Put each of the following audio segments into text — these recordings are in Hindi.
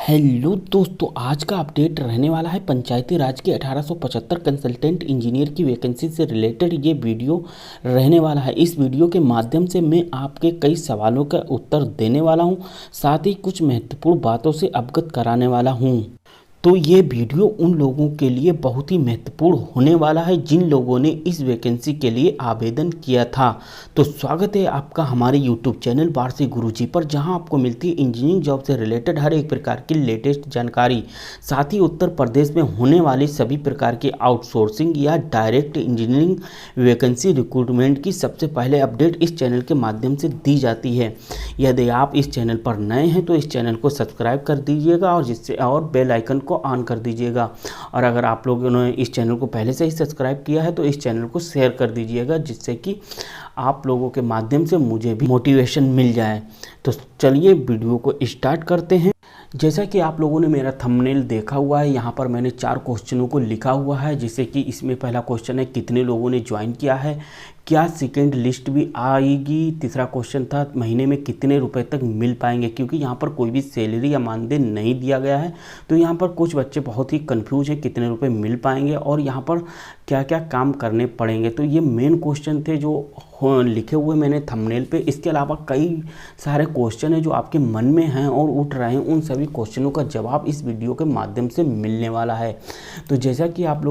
हेलो दोस्तों, आज का अपडेट रहने वाला है पंचायती राज के 1875 कंसल्टेंट इंजीनियर की वैकेंसी से रिलेटेड ये वीडियो रहने वाला है। इस वीडियो के माध्यम से मैं आपके कई सवालों का उत्तर देने वाला हूं, साथ ही कुछ महत्वपूर्ण बातों से अवगत कराने वाला हूं। तो ये वीडियो उन लोगों के लिए बहुत ही महत्वपूर्ण होने वाला है जिन लोगों ने इस वैकेंसी के लिए आवेदन किया था। तो स्वागत है आपका हमारे यूट्यूब चैनल वारसी गुरुजी पर, जहां आपको मिलती है इंजीनियरिंग जॉब से रिलेटेड हर एक प्रकार की लेटेस्ट जानकारी, साथ ही उत्तर प्रदेश में होने वाली सभी प्रकार की आउटसोर्सिंग या डायरेक्ट इंजीनियरिंग वैकेंसी रिक्रूटमेंट की सबसे पहले अपडेट इस चैनल के माध्यम से दी जाती है। यदि आप इस चैनल पर नए हैं तो इस चैनल को सब्सक्राइब कर दीजिएगा और बेल आइकन को ऑन कर दीजिएगा। और अगर आप लोगों ने इस चैनल को पहले से ही सब्सक्राइब किया है तो इस चैनल को शेयर कर दीजिएगा, जिससे कि आप लोगों के माध्यम से मुझे भी मोटिवेशन मिल जाए। तो चलिए वीडियो को स्टार्ट करते हैं। जैसा कि आप लोगों ने मेरा थंबनेल देखा हुआ है, यहाँ पर मैंने 4 क्वेश्चनों को लिखा हुआ है, जिससे कि इसमें पहला क्वेश्चन है कितने लोगों ने ज्वाइन किया है, क्या सेकेंड लिस्ट भी आएगी। तीसरा क्वेश्चन था महीने में कितने रुपए तक मिल पाएंगे, क्योंकि यहाँ पर कोई भी सैलरी या मानदेय नहीं दिया गया है। तो यहाँ पर कुछ बच्चे बहुत ही कंफ्यूज हैं कितने रुपए मिल पाएंगे और यहाँ पर क्या क्या काम करने पड़ेंगे। तो ये मेन क्वेश्चन थे जो लिखे हुए मैंने थंबनेल पे। इसके अलावा कई सारे क्वेश्चन हैं जो आपके मन में हैं और उठ रहे हैं, उन सभी क्वेश्चनों का जवाब इस वीडियो के माध्यम से मिलने वाला है। तो जैसा कि मैं आप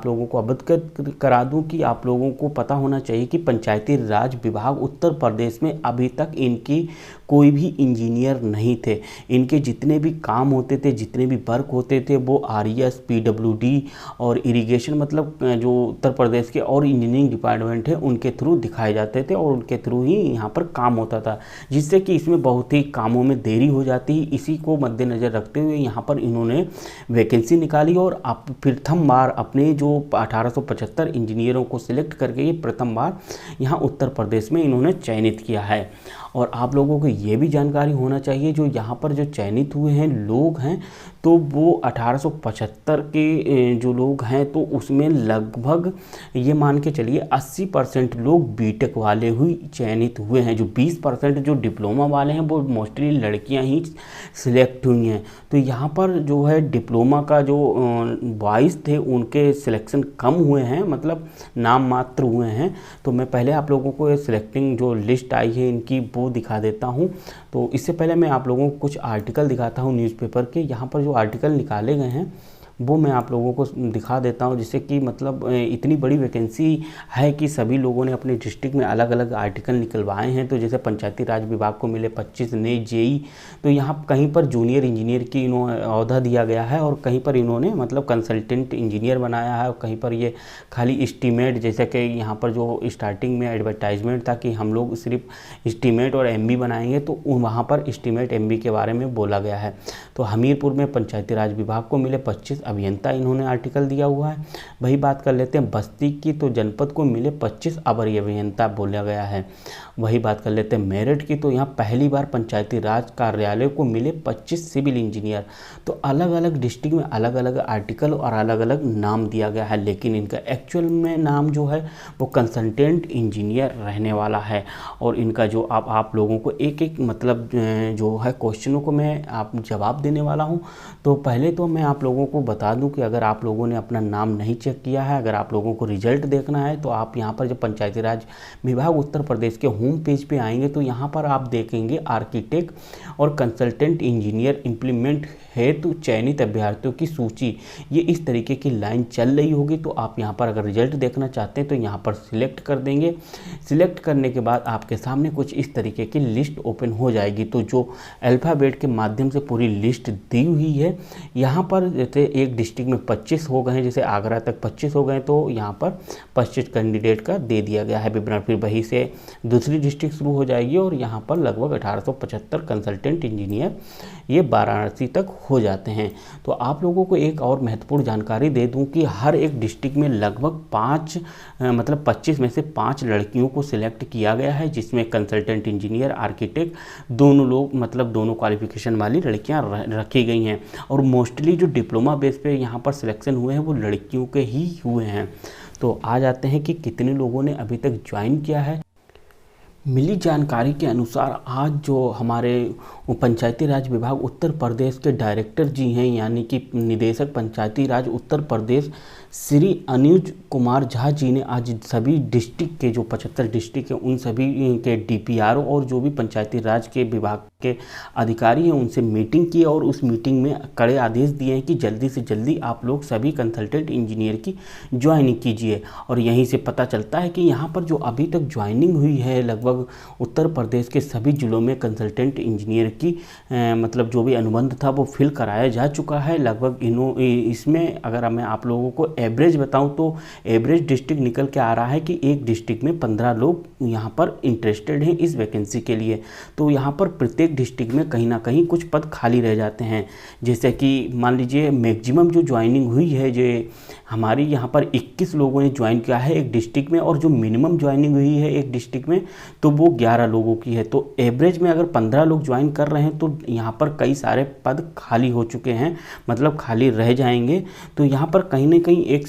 लोगों को अवगत करा दूं कि आप लोगों को पता होना चाहिए कि पंचायती राज विभाग उत्तर प्रदेश में अभी तक इनकी कोई भी इंजीनियर नहीं थे। इनके जितने भी काम होते थे, जितने भी वर्क होते थे, वो RES, PWD और इरिगेशन, मतलब जो उत्तर प्रदेश के और इंजीनियरिंग डिपार्टमेंट है उनके थ्रू दिखाए जाते थे और उनके थ्रू ही यहाँ पर काम होता था, जिससे कि इसमें बहुत ही कामों में देरी हो जाती है। इसी को मद्देनज़र रखते हुए यहाँ पर इन्होंने वैकेंसी निकाली और प्रथम बार अपने जो 1875 इंजीनियरों को सिलेक्ट करके ये प्रथम बार यहाँ उत्तर प्रदेश में इन्होंने चयनित किया है। और आप लोगों को ये भी जानकारी होना चाहिए जो यहाँ पर जो चयनित हुए हैं लोग हैं, तो वो 1875 के जो लोग हैं तो उसमें लगभग ये मान के चलिए 80% लोग बीटेक वाले ही चयनित हुए हैं। जो 20% जो डिप्लोमा वाले हैं वो मोस्टली लड़कियां ही सिलेक्ट हुई हैं। तो यहाँ पर जो है डिप्लोमा का जो बॉयज़ थे उनके सिलेक्शन कम हुए हैं, मतलब नाम मात्र हुए हैं। तो मैं पहले आप लोगों को ये सिलेक्टिंग जो लिस्ट आई है इनकी वो दिखा देता हूँ। तो इससे पहले मैं आप लोगों को कुछ आर्टिकल दिखाता हूँ न्यूज़पेपर के। यहाँ पर जो आर्टिकल निकाले गए हैं वो मैं आप लोगों को दिखा देता हूं, जिससे कि मतलब इतनी बड़ी वैकेंसी है कि सभी लोगों ने अपने डिस्ट्रिक्ट में अलग अलग आर्टिकल निकलवाए हैं। तो जैसे पंचायती राज विभाग को मिले 25 नए जेई, तो यहाँ कहीं पर जूनियर इंजीनियर की औहदा दिया गया है और कहीं पर इन्होंने मतलब कंसल्टेंट इंजीनियर बनाया है और कहीं पर ये खाली एस्टीमेट, जैसे कि यहाँ पर जो स्टार्टिंग में एडवर्टाइजमेंट था कि हम लोग सिर्फ एस्टीमेट और MB बनाएंगे, तो वहाँ पर एस्टीमेट MB के बारे में बोला गया है। तो हमीरपुर में पंचायती राज विभाग को मिले 25 अभियंता, इन्होंने आर्टिकल दिया हुआ है। वही बात कर लेते हैं बस्ती की, तो जनपद को मिले 25 अवर अभियंता बोला गया है। वही बात कर लेते हैं मेरठ की, तो यहाँ पहली बार पंचायती राज कार्यालय को मिले 25 सिविल इंजीनियर। तो अलग अलग डिस्ट्रिक्ट में अलग अलग आर्टिकल और अलग अलग नाम दिया गया है, लेकिन इनका एक्चुअल में नाम जो है वो कंसल्टेंट इंजीनियर रहने वाला है। और इनका जो आप लोगों को एक एक मतलब जो है क्वेश्चनों को मैं आप जवाब देने वाला हूँ। तो पहले तो मैं आप लोगों को बता दूं कि अगर आप लोगों ने अपना नाम नहीं चेक किया है, अगर आप लोगों को रिजल्ट देखना है, तो आप यहाँ पर जब पंचायती राज विभाग उत्तर प्रदेश के होम पेज पे आएंगे तो यहाँ पर आप देखेंगे आर्किटेक्ट और कंसल्टेंट इंजीनियर इम्प्लीमेंट हेतु चयनित अभ्यर्थियों की सूची। ये इस तरीके की लाइन चल रही होगी। तो आप यहाँ पर अगर रिजल्ट देखना चाहते हैं तो यहाँ पर सिलेक्ट कर देंगे। सिलेक्ट करने के बाद आपके सामने कुछ इस तरीके की लिस्ट ओपन हो जाएगी। तो जो अल्फ़ाबेट के माध्यम से पूरी लिस्ट दी हुई है, यहाँ पर जैसे एक डिस्ट्रिक्ट में 25 हो गए हैं, जैसे आगरा तक 25 हो गए, तो यहाँ पर 25 कैंडिडेट का दे दिया गया है विवरण। फिर वहीं से दूसरी डिस्ट्रिक्ट शुरू हो जाएगी और यहाँ पर लगभग 1875 कंसल्टेंट इंजीनियर ये वाराणसी तक हो जाते हैं। तो आप लोगों को एक और महत्वपूर्ण जानकारी दे दूं कि हर एक डिस्ट्रिक्ट में लगभग 25 में से 5 लड़कियों को सिलेक्ट किया गया है, जिसमें कंसल्टेंट इंजीनियर, आर्किटेक्ट दोनों लोग मतलब दोनों क्वालिफिकेशन वाली लड़कियां रखी गई हैं। और मोस्टली जो डिप्लोमा बेस पे यहाँ पर सिलेक्शन हुए हैं वो लड़कियों के ही हुए हैं। तो आ जाते हैं कि कितने लोगों ने अभी तक ज्वाइन किया है। मिली जानकारी के अनुसार आज जो हमारे पंचायती राज विभाग उत्तर प्रदेश के डायरेक्टर जी हैं, यानी कि निदेशक पंचायती राज उत्तर प्रदेश श्री अनुज कुमार झा जी ने आज सभी डिस्ट्रिक्ट के जो 75 डिस्ट्रिक्ट हैं उन सभी के डीपीआरओ और जो भी पंचायती राज के विभाग के अधिकारी हैं उनसे मीटिंग की और उस मीटिंग में कड़े आदेश दिए हैं कि जल्दी से जल्दी आप लोग सभी कंसल्टेंट इंजीनियर की ज्वाइनिंग कीजिए। और यहीं से पता चलता है कि यहाँ पर जो अभी तक ज्वाइनिंग हुई है लगभग उत्तर प्रदेश के सभी जिलों में कंसल्टेंट इंजीनियर की मतलब जो भी अनुबंध था वो फिल कराया जा चुका है। लगभग इसमें अगर मैं आप लोगों को एवरेज बताऊं तो एवरेज डिस्ट्रिक्ट निकल के आ रहा है कि एक डिस्ट्रिक्ट में 15 लोग यहाँ पर इंटरेस्टेड हैं इस वैकेंसी के लिए। तो यहाँ पर प्रत्येक डिस्ट्रिक्ट में कहीं ना कहीं कुछ पद खाली रह जाते हैं। जैसे कि मान लीजिए मैक्सिमम जो ज्वाइनिंग हुई है जो हमारी यहाँ पर 21 लोगों ने ज्वाइन किया है एक डिस्ट्रिक्ट में, और जो मिनिमम ज्वाइनिंग हुई है एक डिस्ट्रिक्ट में तो वो 11 लोगों की है। तो एवरेज में अगर 15 लोग ज्वाइन कर रहे हैं तो यहाँ पर कई सारे पद खाली हो चुके हैं, मतलब खाली रह जाएंगे। तो यहाँ पर कहीं ना कहीं एक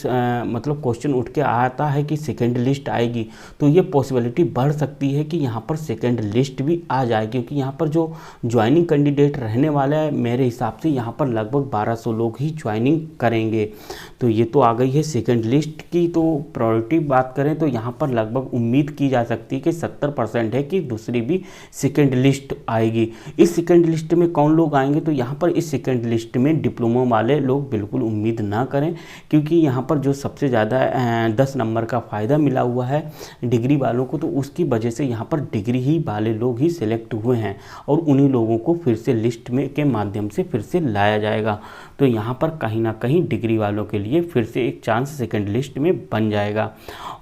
मतलब क्वेश्चन उठ के आता है कि सेकेंड लिस्ट आएगी तो ये पॉसिबिलिटी बढ़ सकती है कि यहाँ पर सेकेंड लिस्ट भी आ जाए, क्योंकि यहाँ पर जो ज्वाइनिंग कैंडिडेट रहने वाला है मेरे हिसाब से यहाँ पर लगभग 1200 लोग ही ज्वाइनिंग करेंगे। तो ये तो आ गई है सेकेंड लिस्ट की। तो प्रायोरिटी बात करें तो यहाँ पर लगभग उम्मीद की जा सकती है कि 70% है कि दूसरी भी सेकेंड लिस्ट आएगी। इस सेकेंड लिस्ट में कौन लोग आएंगे, तो यहाँ पर इस सेकेंड लिस्ट में डिप्लोमा वाले लोग बिल्कुल उम्मीद ना करें, क्योंकि यहाँ पर जो सबसे ज़्यादा 10 नंबर का फ़ायदा मिला हुआ है डिग्री वालों को, तो उसकी वजह से यहाँ पर डिग्री ही वाले लोग ही सिलेक्ट हुए हैं और उन्हीं लोगों को फिर से लिस्ट में के माध्यम से फिर से लाया जाएगा। तो यहाँ पर कहीं ना कहीं डिग्री वालों के लिए फिर से एक चांस सेकेंड लिस्ट में बन जाएगा।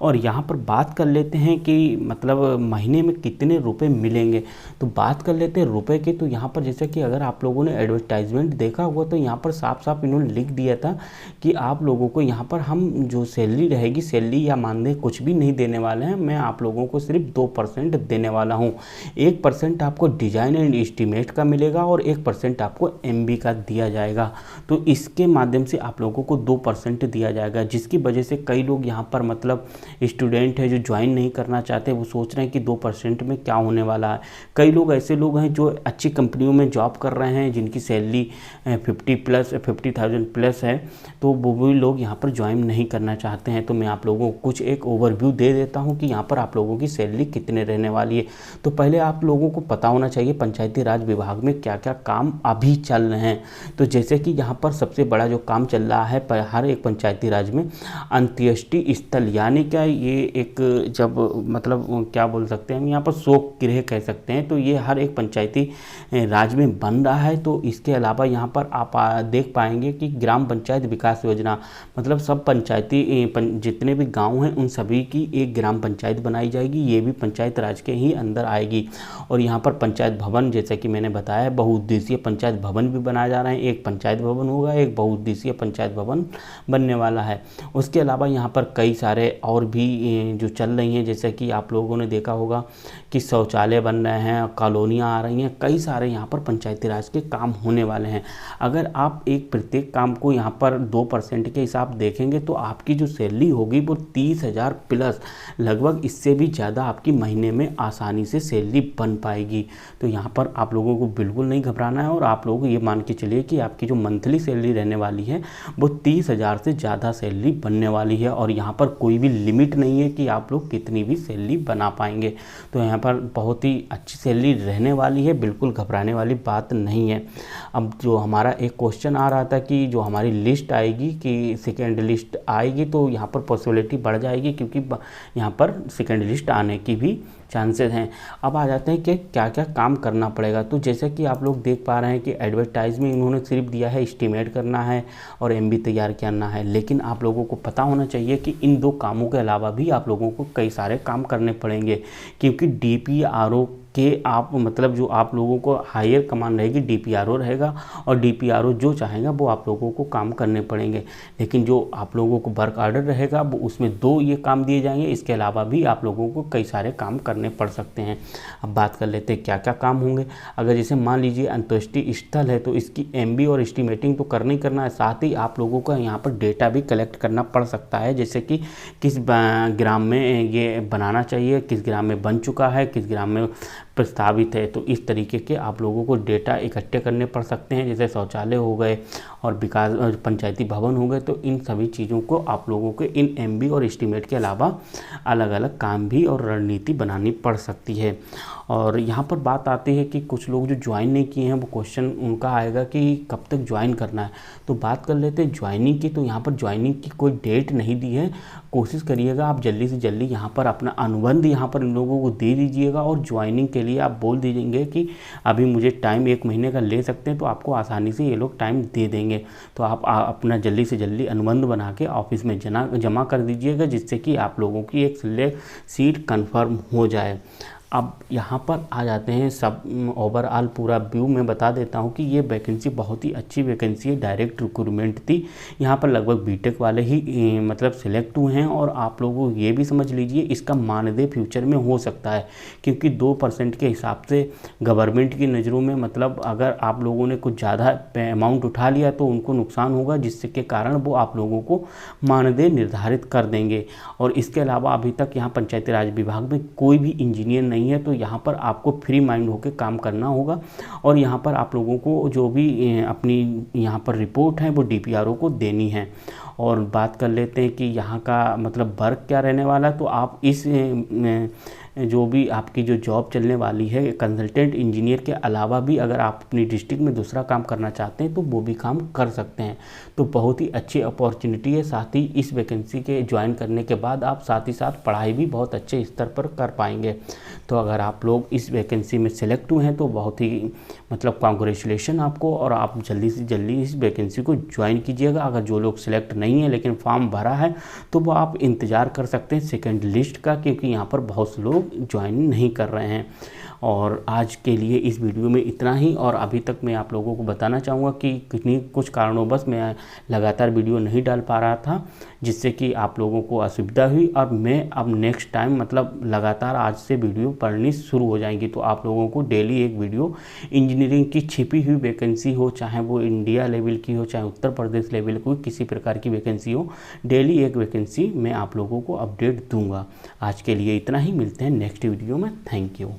और यहाँ पर बात कर लेते हैं कि मतलब महीने में कितने रुपए मिलेंगे, तो बात कर लेते हैं रुपए के। तो यहाँ पर जैसे कि अगर आप लोगों ने एडवर्टाइजमेंट देखा हुआ तो यहाँ पर साफ साफ इन्होंने लिख दिया था कि आप लोगों को यहाँ पर हम जो सैलरी रहेगी, सैलरी या मानदेय कुछ भी नहीं देने वाले हैं, मैं आप लोगों को सिर्फ 2% देने वाला हूँ। 1% आपको डिजाइन एंड एस्टीमेट का मिलेगा और 1% आपको MB का दिया जाएगा। तो इसके माध्यम से आप लोगों को 2% दिया जाएगा, जिसकी वजह से कई लोग यहाँ पर मतलब स्टूडेंट है जो ज्वाइन नहीं करना चाहते, वो सोच रहे हैं कि 2% में क्या होने वाला है। कई लोग ऐसे लोग हैं जो अच्छी कंपनियों में जॉब कर रहे हैं जिनकी सैलरी 50,000 प्लस है, तो वो भी लोग यहाँ पर ज्वाइन नहीं करना चाहते हैं। तो मैं आप लोगों को कुछ एक ओवरव्यू दे देता हूँ कि यहाँ पर आप लोगों की सैलरी कितने रहने वाली है। तो पहले आप लोगों को पता होना चाहिए पंचायती राज विभाग में क्या क्या काम अभी चल रहे हैं। तो जैसे कि यहाँ पर सबसे बड़ा जो काम चल रहा है हर एक पंचायती राज में अंत्येष्टि स्थल, यानी क्या ये एक जब मतलब क्या बोल सकते हैं हम यहाँ पर शोक गृह कह सकते हैं, तो ये हर एक पंचायती राज में बन रहा है। तो इसके अलावा यहाँ पर आप देख पाएंगे कि ग्राम पंचायत विकास योजना, मतलब सब पंचायती जितने भी गांव हैं उन सभी की एक ग्राम पंचायत बनाई जाएगी, ये भी पंचायत राज के ही अंदर आएगी। और यहाँ पर पंचायत भवन, जैसे कि मैंने बताया, बहुउद्देशीय पंचायत भवन भी बनाए जा रहे हैं। एक पंचायत भवन होगा, एक बहुउद्देशीय पंचायत भवन बनने वाला है। उसके अलावा यहाँ पर कई सारे और भी जो चल रही हैं, जैसे कि आप लोगों ने देखा होगा कि शौचालय बन रहे हैं, कॉलोनियाँ आ रही हैं, कई सारे यहाँ पर पंचायती राज के काम होने वाले हैं। अगर आप एक प्रत्येक काम को यहाँ पर 2% के हिसाब देखेंगे तो आपकी जो सैलरी होगी वो 30,000 प्लस, लगभग इससे भी ज़्यादा आपकी महीने में आसानी से सैलरी बन पाएगी। तो यहाँ पर आप लोगों को बिल्कुल नहीं घबराना है और आप लोग ये मान के चलिए कि आपकी जो मंथली सैलरी रहने वाली है वो 30,000 से ज़्यादा सैलरी बनने वाली है। और यहाँ पर कोई भी लिमिट नहीं है कि आप लोग कितनी भी सैलरी बना पाएंगे। तो यहाँ पर बहुत ही अच्छी सैलरी रहने वाली है, बिल्कुल घबराने वाली बात नहीं है। अब जो हमारा एक क्वेश्चन आ रहा था कि जो हमारी लिस्ट आएगी कि सेकेंड लिस्ट आएगी तो यहाँ पर पॉसिबिलिटी बढ़ जाएगी, क्योंकि यहाँ पर सेकेंड लिस्ट आने की भी चांसेस हैं। अब आ जाते हैं कि क्या क्या काम करना पड़ेगा। तो जैसे कि आप लोग देख पा रहे हैं कि एडवर्टाइज में इन्होंने सिर्फ दिया है एस्टीमेट करना है और MB तैयार करना है, लेकिन आप लोगों को पता होना चाहिए कि इन 2 कामों के अलावा भी आप लोगों को कई सारे काम करने पड़ेंगे, क्योंकि DPRO के आप मतलब जो आप लोगों को हायर कमांड रहेगी डीपीआरओ रहेगा, और डीपीआरओ जो चाहेगा वो आप लोगों को काम करने पड़ेंगे। लेकिन जो आप लोगों को वर्क ऑर्डर रहेगा वो उसमें 2 ये काम दिए जाएंगे, इसके अलावा भी आप लोगों को कई सारे काम करने पड़ सकते हैं। अब बात कर लेते हैं क्या क्या काम होंगे। अगर जैसे मान लीजिए अंत्येष्टि स्थल है तो इसकी एमबी और एस्टिमेटिंग तो करना ही करना है, साथ ही आप लोगों को यहाँ पर डेटा भी कलेक्ट करना पड़ सकता है, जैसे कि किस ग्राम में ये बनाना चाहिए, किस ग्राम में बन चुका है, किस ग्राम में प्रस्तावित है। तो इस तरीके के आप लोगों को डेटा इकट्ठे करने पड़ सकते हैं, जैसे शौचालय हो गए और विकास पंचायती भवन हो गए। तो इन सभी चीज़ों को आप लोगों को इन एमबी और एस्टीमेट के अलावा अलग अलग काम भी और रणनीति बनानी पड़ सकती है। और यहाँ पर बात आती है कि कुछ लोग जो ज्वाइन नहीं किए हैं वो क्वेश्चन उनका आएगा कि कब तक ज्वाइन करना है। तो बात कर लेते हैं ज्वाइनिंग की। तो यहाँ पर ज्वाइनिंग की कोई डेट नहीं दी है, कोशिश करिएगा आप जल्दी से जल्दी यहाँ पर अपना अनुबंध यहाँ पर इन लोगों को दे दीजिएगा, और ज्वाइनिंग के लिए आप बोल दीजिएंगे कि अभी मुझे टाइम 1 महीने का ले सकते हैं, तो आपको आसानी से ये लोग टाइम दे देंगे। तो आप अपना जल्दी से जल्दी अनुबंध बना के ऑफिस में जमा कर दीजिएगा, जिससे कि आप लोगों की एक सीट कन्फर्म हो जाए। अब यहाँ पर आ जाते हैं सब ओवरऑल पूरा व्यू मैं बता देता हूँ कि ये वैकेंसी बहुत ही अच्छी वैकेंसी है, डायरेक्ट रिक्रूटमेंट थी। यहाँ पर लगभग बीटेक वाले ही मतलब सिलेक्ट हुए हैं, और आप लोगों ये भी समझ लीजिए इसका मानदेय फ्यूचर में हो सकता है, क्योंकि 2% के हिसाब से गवर्नमेंट की नज़रों में मतलब अगर आप लोगों ने कुछ ज़्यादा अमाउंट उठा लिया तो उनको नुकसान होगा, जिसके कारण वो आप लोगों को मानदेय निर्धारित कर देंगे। और इसके अलावा अभी तक यहाँ पंचायती राज विभाग में कोई भी इंजीनियर नहीं है, तो यहाँ पर आपको फ्री माइंड होकर काम करना होगा, और यहाँ पर आप लोगों को जो भी अपनी यहाँ पर रिपोर्ट है वो डीपीआरओ को देनी है। और बात कर लेते हैं कि यहाँ का मतलब वर्क क्या रहने वाला है। तो आप इस जो भी आपकी जो जॉब चलने वाली है कंसल्टेंट इंजीनियर के अलावा भी अगर आप अपनी डिस्ट्रिक्ट में दूसरा काम करना चाहते हैं तो वो भी काम कर सकते हैं। तो बहुत ही अच्छी अपॉर्चुनिटी है। साथ ही इस वैकेंसी के ज्वाइन करने के बाद आप साथ ही साथ पढ़ाई भी बहुत अच्छे स्तर पर कर पाएंगे। तो अगर आप लोग इस वैकेंसी में सिलेक्ट हुए हैं तो बहुत ही मतलब कांग्रेचुलेशन आपको, और आप जल्दी से जल्दी इस वैकेंसी को ज्वाइन कीजिएगा। अगर जो लोग सिलेक्ट नहीं है लेकिन फॉर्म भरा है तो वो आप इंतज़ार कर सकते हैं सेकेंड लिस्ट का, क्योंकि यहाँ पर बहुत से लोग ज्वाइन नहीं कर रहे हैं। और आज के लिए इस वीडियो में इतना ही। और अभी तक मैं आप लोगों को बताना चाहूँगा कि कुछ कारणों मैं लगातार वीडियो नहीं डाल पा रहा था, जिससे कि आप लोगों को असुविधा हुई। और मैं अब नेक्स्ट टाइम मतलब लगातार आज से वीडियो पढ़नी शुरू हो जाएंगी, तो आप लोगों को डेली एक वीडियो इंजीनियरिंग की छिपी हुई वैकेंसी हो, चाहे वो इंडिया लेवल की हो, चाहे उत्तर प्रदेश लेवल की, किसी प्रकार की वैकेंसी हो, डेली एक वैकेंसी मैं आप लोगों को अपडेट दूंगा। आज के लिए इतना ही, मिलते हैं नेक्स्ट वीडियो में। Thank you.